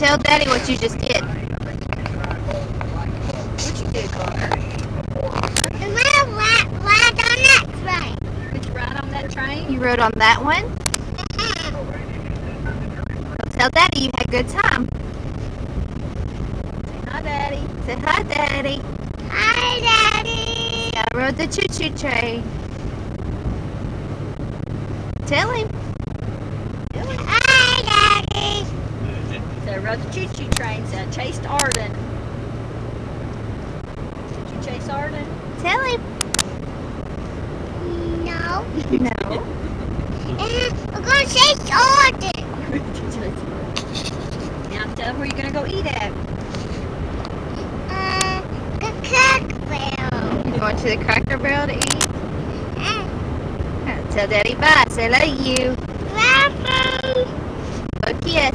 Tell Daddy what you just did. What'd you do, Konner? Ride on that train. Did you ride on that train? You rode on that one? Well, tell Daddy you had a good time. Say hi, Daddy. Say hi, Daddy. Hi, Daddy. I rode the choo-choo train. Tell him. Hi, Daddy. So I rode the choo-choo train, so I chased Arden. Did you chase Arden? Tell him. No. No. We're going to chase Arden. Now tell him where you're going to go eat at. The Cracker Barrel. You going to the Cracker Barrel to eat? Tell Daddy bye. Say love you. Bye. Oh, yes.